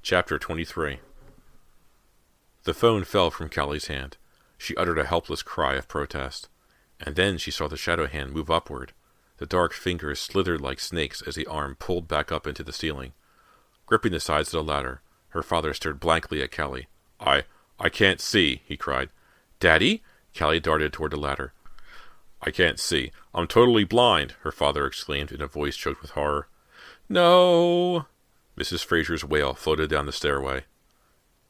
Chapter 23. The phone fell from Callie's hand. She uttered a helpless cry of protest. And then she saw the shadow hand move upward. The dark fingers slithered like snakes as the arm pulled back up into the ceiling. Gripping the sides of the ladder, her father stared blankly at Callie. I can't see, he cried. Daddy? Callie darted toward the ladder. I can't see. I'm totally blind, her father exclaimed in a voice choked with horror. No! Mrs. Fraser's wail floated down the stairway.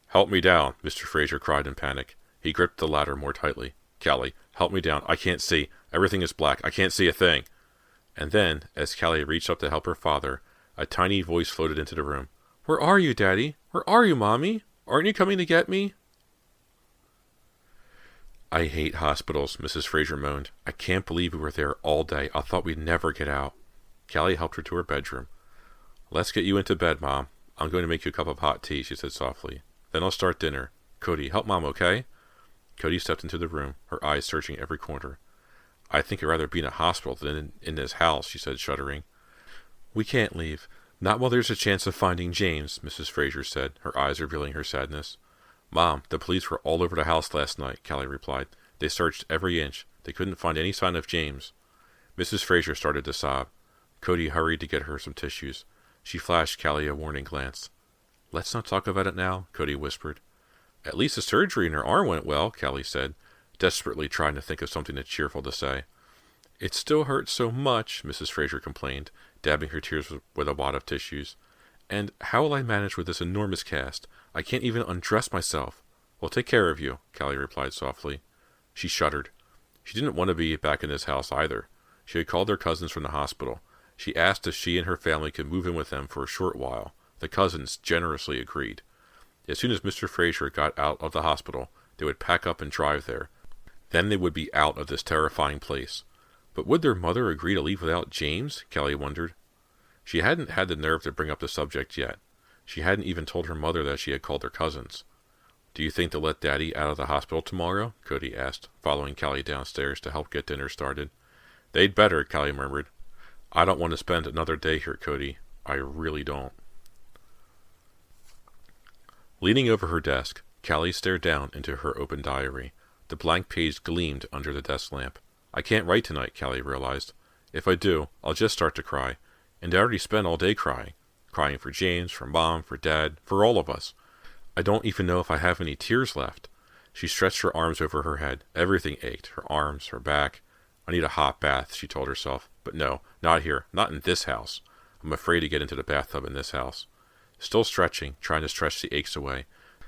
Help me down, Mr. Fraser cried in panic. He gripped the ladder more tightly. Callie, help me down. I can't see. Everything is black. I can't see a thing. And then, as Callie reached up to help her father, a tiny voice floated into the room. Where are you, Daddy? Where are you, Mommy? Aren't you coming to get me? I hate hospitals, Mrs. Fraser moaned. I can't believe we were there all day. I thought we'd never get out. Callie helped her to her bedroom. Let's get you into bed, Mom. I'm going to make you a cup of hot tea, she said softly. Then I'll start dinner. Cody, help Mom, okay? Cody stepped into the room, her eyes searching every corner. I think I'd rather be in a hospital than in this house, she said, shuddering. We can't leave. Not while there's a chance of finding James, Mrs. Fraser said, her eyes revealing her sadness. Mom, the police were all over the house last night, Callie replied. They searched every inch. They couldn't find any sign of James. Mrs. Fraser started to sob. Cody hurried to get her some tissues. She flashed Callie a warning glance. Let's not talk about it now, Cody whispered. At least the surgery in her arm went well, Callie said, desperately trying to think of something cheerful to say. It still hurts so much, Mrs. Fraser complained, dabbing her tears with a wad of tissues. And how will I manage with this enormous cast? I can't even undress myself. We'll take care of you, Callie replied softly. She shuddered. She didn't want to be back in this house either. She had called their cousins from the hospital. She asked if she and her family could move in with them for a short while. The cousins generously agreed. As soon as Mr. Fraser got out of the hospital, they would pack up and drive there. Then they would be out of this terrifying place. But would their mother agree to leave without James? Callie wondered. She hadn't had the nerve to bring up the subject yet. She hadn't even told her mother that she had called their cousins. Do you think they'll let Daddy out of the hospital tomorrow? Cody asked, following Callie downstairs to help get dinner started. They'd better, Callie murmured. I don't want to spend another day here, Cody. I really don't. Leaning over her desk, Callie stared down into her open diary. The blank page gleamed under the desk lamp. I can't write tonight, Callie realized. If I do, I'll just start to cry. And I already spent all day crying. Crying for James, for Mom, for Dad, for all of us. I don't even know if I have any tears left. She stretched her arms over her head. Everything ached. Her arms, her back. I need a hot bath, she told herself. But no, not here. Not in this house. I'm afraid to get into the bathtub in this house. Still stretching, trying to stretch the aches away,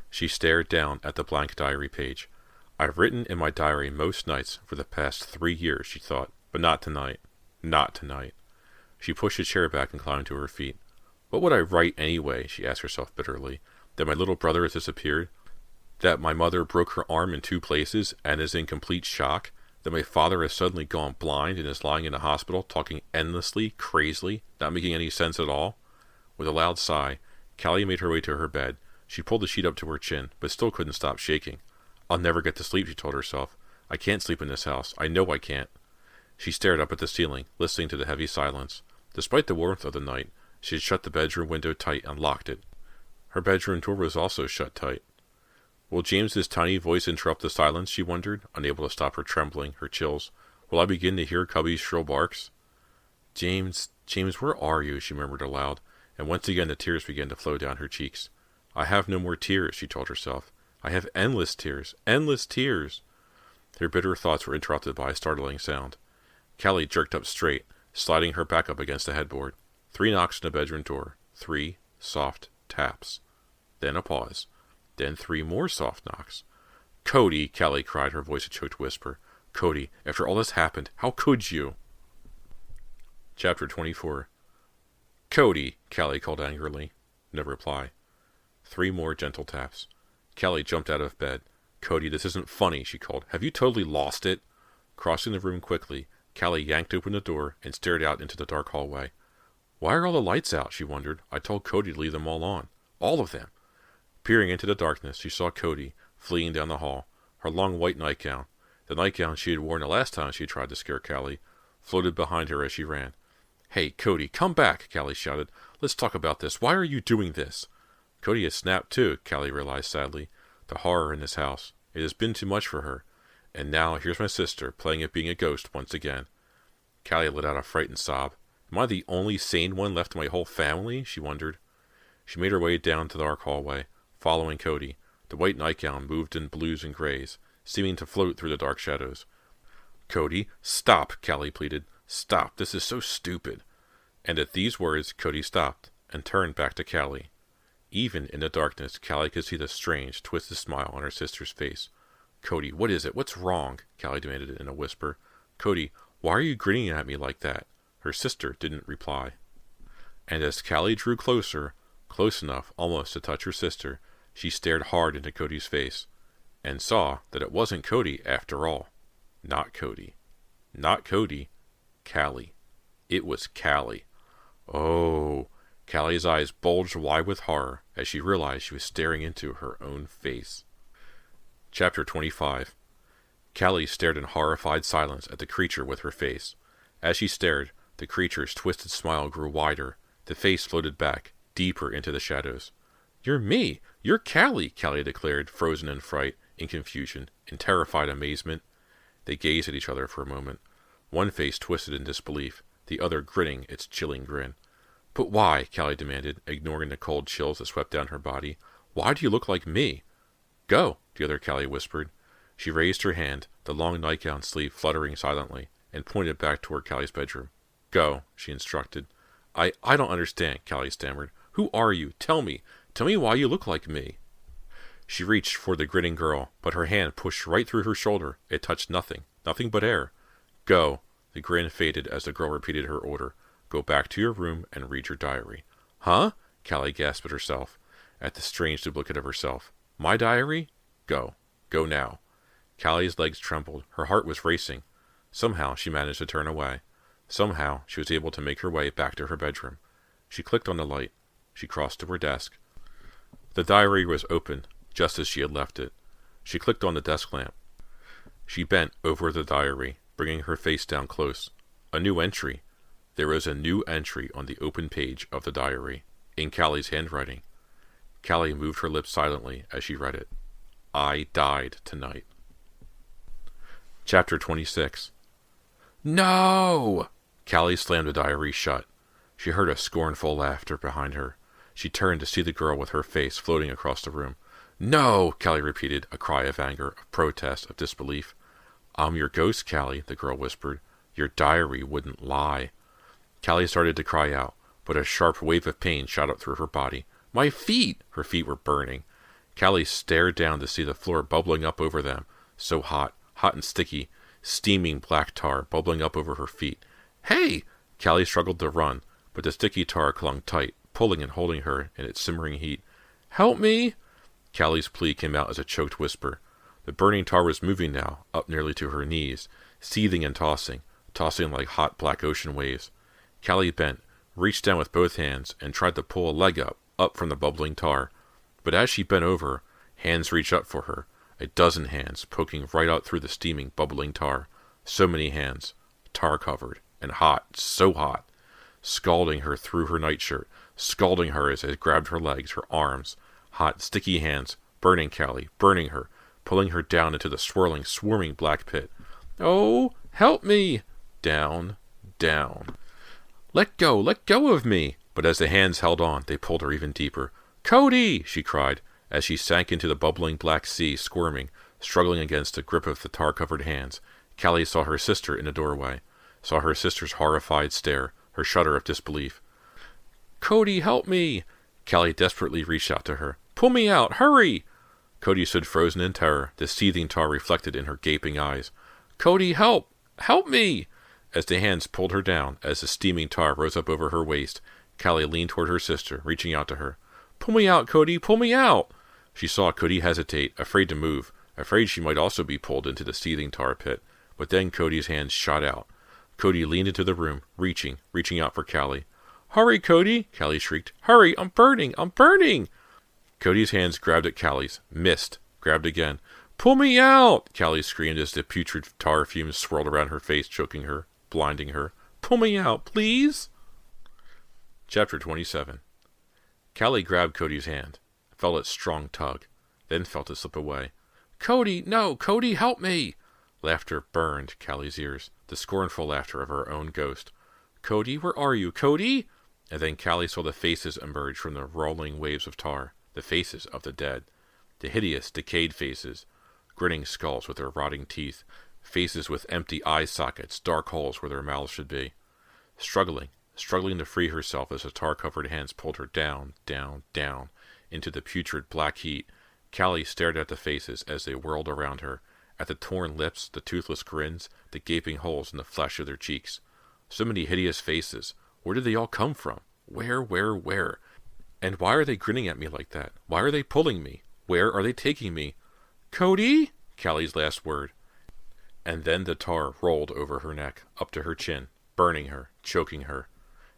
she stared down at the blank diary page. I've written in my diary most nights for the past 3 years, she thought, but not tonight. Not tonight. She pushed a chair back and climbed to her feet. What would I write anyway, she asked herself bitterly. That my little brother has disappeared? That my mother broke her arm in 2 places and is in complete shock? That my father has suddenly gone blind and is lying in a hospital, talking endlessly, crazily, not making any sense at all? With a loud sigh, Callie made her way to her bed. She pulled the sheet up to her chin, but still couldn't stop shaking. I'll never get to sleep, she told herself. I can't sleep in this house. I know I can't. She stared up at the ceiling, listening to the heavy silence. Despite the warmth of the night, she had shut the bedroom window tight and locked it. Her bedroom door was also shut tight. Will James's tiny voice interrupt the silence, she wondered, unable to stop her trembling, her chills. Will I begin to hear Cubby's shrill barks? James, where are you? She murmured aloud, and once again the tears began to flow down her cheeks. I have no more tears, she told herself. I have endless tears, endless tears. Her bitter thoughts were interrupted by a startling sound. Callie jerked up straight, sliding her back up against the headboard. 3 knocks on the bedroom door. 3 soft taps. Then a pause. Then 3 more soft knocks. Cody, Callie cried, her voice a choked whisper. Cody, after all this happened, how could you? Chapter 24. Cody, Callie called angrily. No reply. 3 more gentle taps. Callie jumped out of bed. Cody, this isn't funny, she called. Have you totally lost it? Crossing the room quickly, Callie yanked open the door and stared out into the dark hallway. Why are all the lights out? She wondered. I told Cody to leave them all on. All of them. Peering into the darkness, she saw Cody fleeing down the hall, her long white nightgown. The nightgown she had worn the last time she tried to scare Callie floated behind her as she ran. Hey, Cody, come back, Callie shouted. Let's talk about this. Why are you doing this? Cody has snapped too, Callie realized sadly. The horror in this house. It has been too much for her. And now here's my sister, playing at being a ghost once again. Callie let out a frightened sob. Am I the only sane one left in my whole family? She wondered. She made her way down to the dark hallway, following Cody. The white nightgown moved in blues and grays, seeming to float through the dark shadows. Cody, stop, Callie pleaded. Stop, this is so stupid. And at these words, Cody stopped, and turned back to Callie. Even in the darkness, Callie could see the strange, twisted smile on her sister's face. Cody, what is it? What's wrong? Callie demanded in a whisper. Cody, why are you grinning at me like that? Her sister didn't reply. And as Callie drew closer, close enough almost to touch her sister, she stared hard into Cody's face, and saw that it wasn't Cody after all. Not Cody. Not Cody. Callie. It was Callie. Oh! Callie's eyes bulged wide with horror as she realized she was staring into her own face. Chapter 25. Callie stared in horrified silence at the creature with her face. As she stared, the creature's twisted smile grew wider. The face floated back, deeper into the shadows. You're me! You're Callie! Callie declared, frozen in fright, in confusion, in terrified amazement. They gazed at each other for a moment. One face twisted in disbelief, the other grinning its chilling grin. But why? Callie demanded, ignoring the cold chills that swept down her body. Why do you look like me? Go, the other Callie whispered. She raised her hand, the long nightgown sleeve fluttering silently, and pointed back toward Callie's bedroom. Go, she instructed. I don't understand, Callie stammered. Who are you? Tell me. Tell me why you look like me. She reached for the grinning girl, but her hand pushed right through her shoulder. It touched nothing. Nothing but air. Go. The grin faded as the girl repeated her order. Go back to your room and read your diary. Huh? Callie gasped at herself, at the strange duplicate of herself. My diary? Go. Go now. Callie's legs trembled. Her heart was racing. Somehow she managed to turn away. Somehow she was able to make her way back to her bedroom. She clicked on the light. She crossed to her desk. The diary was open, just as she had left it. She clicked on the desk lamp. She bent over the diary, bringing her face down close. A new entry. There was a new entry on the open page of the diary, in Callie's handwriting. Callie moved her lips silently as she read it. I died tonight. Chapter 26. No! Callie slammed the diary shut. She heard a scornful laughter behind her. She turned to see the girl with her face floating across the room. No! Callie repeated, a cry of anger, of protest, of disbelief. I'm your ghost, Callie, the girl whispered. Your diary wouldn't lie. Callie started to cry out, but a sharp wave of pain shot up through her body. My feet! Her feet were burning. Callie stared down to see the floor bubbling up over them. So hot, hot and sticky, steaming black tar bubbling up over her feet. Hey! Callie struggled to run, but the sticky tar clung tight, pulling and holding her in its simmering heat. Help me! Callie's plea came out as a choked whisper. The burning tar was moving now, up nearly to her knees, seething and tossing like hot black ocean waves. Callie bent, reached down with both hands, and tried to pull a leg up from the bubbling tar. But as she bent over, hands reached up for her, a dozen hands poking right out through the steaming, bubbling tar. So many hands, tar-covered, and hot, so hot, scalding her through her nightshirt, scalding her as they grabbed her legs, her arms. Hot, sticky hands, burning Callie, burning her, pulling her down into the swirling, swarming black pit. Oh, help me! Down, down. Let go of me! But as the hands held on, they pulled her even deeper. Cody! She cried, as she sank into the bubbling black sea, squirming, struggling against the grip of the tar-covered hands. Callie saw her sister in the doorway, saw her sister's horrified stare, her shudder of disbelief. Cody, help me! Callie desperately reached out to her. Pull me out! Hurry! Cody stood frozen in terror, the seething tar reflected in her gaping eyes. Cody, help! Help me! As the hands pulled her down, as the steaming tar rose up over her waist, Callie leaned toward her sister, reaching out to her. Pull me out, Cody! Pull me out! She saw Cody hesitate, afraid to move, afraid she might also be pulled into the seething tar pit. But then Cody's hands shot out. Cody leaned into the room, reaching out for Callie. Hurry, Cody! Callie shrieked. Hurry! I'm burning! I'm burning! Cody's hands grabbed at Callie's, missed, grabbed again. Pull me out! Callie screamed as the putrid tar fumes swirled around her face, choking her, blinding her. Pull me out, please! Chapter 27. Callie grabbed Cody's hand. felt its strong tug, then felt it slip away. "Cody, no! Cody, help me!" Laughter burned Callie's ears, the scornful laughter of her own ghost. "Cody, where are you? Cody?" And then Callie saw the faces emerge from the rolling waves of tar, the faces of the dead. The hideous, decayed faces, grinning skulls with their rotting teeth, faces with empty eye sockets, dark holes where their mouths should be. Struggling to free herself as the tar-covered hands pulled her down, down, down, into the putrid black heat, Callie stared at the faces as they whirled around her, at the torn lips, the toothless grins, the gaping holes in the flesh of their cheeks. So many hideous faces. Where did they all come from? Where? And why are they grinning at me like that? Why are they pulling me? Where are they taking me? "Cody?" Callie's last word. And then the tar rolled over her neck, up to her chin, burning her, choking her.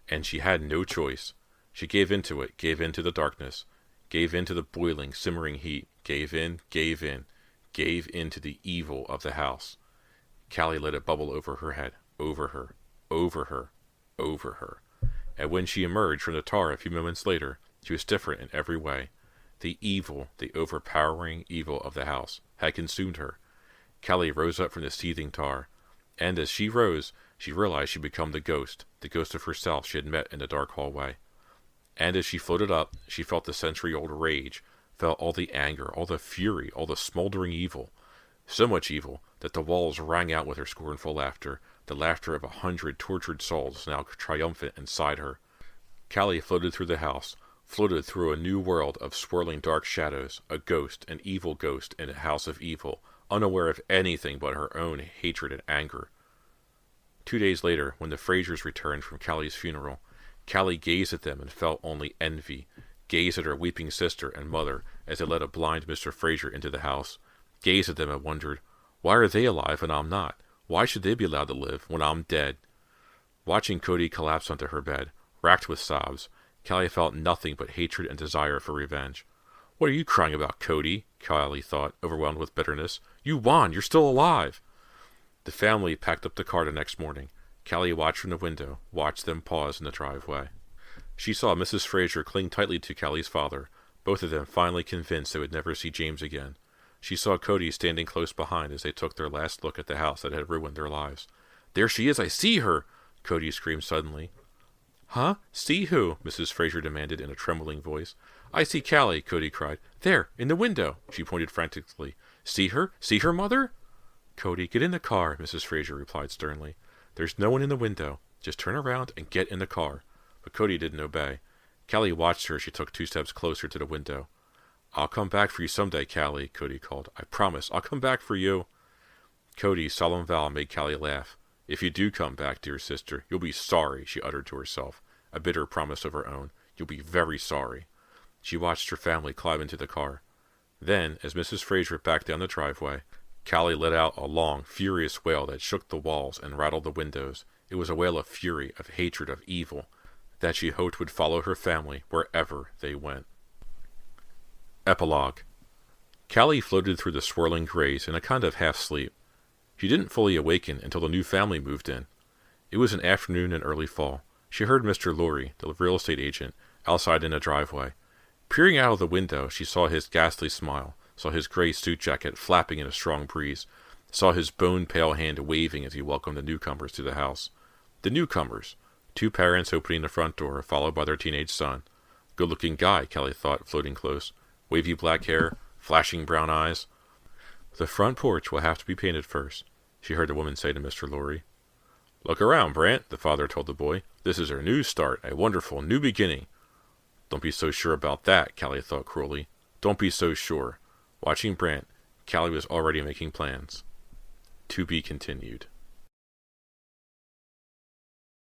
And she had no choice. She gave into it, gave in to the darkness, gave in to the boiling, simmering heat, gave in to the evil of the house. Callie let it bubble over her head, over her. And when she emerged from the tar a few moments later, she was different in every way. The evil, the overpowering evil of the house, had consumed her. Callie rose up from the seething tar, and as she rose, she realized she'd become the ghost of herself she had met in the dark hallway. And as she floated up, she felt the century-old rage, felt all the anger, all the fury, all the smoldering evil. So much evil that the walls rang out with her scornful laughter, the laughter of 100 tortured souls now triumphant inside her. Callie floated through the house, floated through a new world of swirling dark shadows, a ghost, an evil ghost in a house of evil, unaware of anything but her own hatred and anger. 2 days later, when the Frasers returned from Callie's funeral, Callie gazed at them and felt only envy, gazed at her weeping sister and mother as they led a blind Mr. Fraser into the house, gazed at them and wondered, why are they alive and I'm not? Why should they be allowed to live when I'm dead? Watching Cody collapse onto her bed, racked with sobs, Callie felt nothing but hatred and desire for revenge. "What are you crying about, Cody?" Callie thought, overwhelmed with bitterness. "You won! You're still alive!" The family packed up the car the next morning. Callie watched from the window, watched them pause in the driveway. She saw Mrs. Fraser cling tightly to Callie's father, both of them finally convinced they would never see James again. She saw Cody standing close behind as they took their last look at the house that had ruined their lives. "There she is! I see her!" Cody screamed suddenly. "Huh? See who?" Mrs. Fraser demanded in a trembling voice. "I see Callie," Cody cried. "There, in the window!" She pointed frantically. "See her? See her, Mother?" "Cody, get in the car," Mrs. Fraser replied sternly. "There's no one in the window. Just turn around and get in the car." But Cody didn't obey. Callie watched her as she took 2 steps closer to the window. "I'll come back for you someday, Callie," Cody called. "I promise, I'll come back for you." Cody's solemn vow made Callie laugh. "If you do come back, dear sister, you'll be sorry," she uttered to herself, a bitter promise of her own. "You'll be very sorry." She watched her family climb into the car. Then, as Mrs. Fraser backed down the driveway, Callie let out a long, furious wail that shook the walls and rattled the windows. It was a wail of fury, of hatred, of evil, that she hoped would follow her family wherever they went. Epilogue. Callie floated through the swirling grays in a kind of half-sleep. She didn't fully awaken until the new family moved in. It was an afternoon in early fall. She heard Mr. Lorry, the real estate agent, outside in a driveway. Peering out of the window, she saw his ghastly smile, saw his gray suit jacket flapping in a strong breeze, saw his bone-pale hand waving as he welcomed the newcomers to the house. The newcomers, 2 parents opening the front door, followed by their teenage son. Good-looking guy, Callie thought, floating close. Wavy black hair, flashing brown eyes. "The front porch will have to be painted first," she heard the woman say to Mr. Lorry. "Look around, Brant," the father told the boy. "This is our new start, a wonderful new beginning." "Don't be so sure about that," Callie thought cruelly. "Don't be so sure." Watching Brant, Callie was already making plans. To be continued.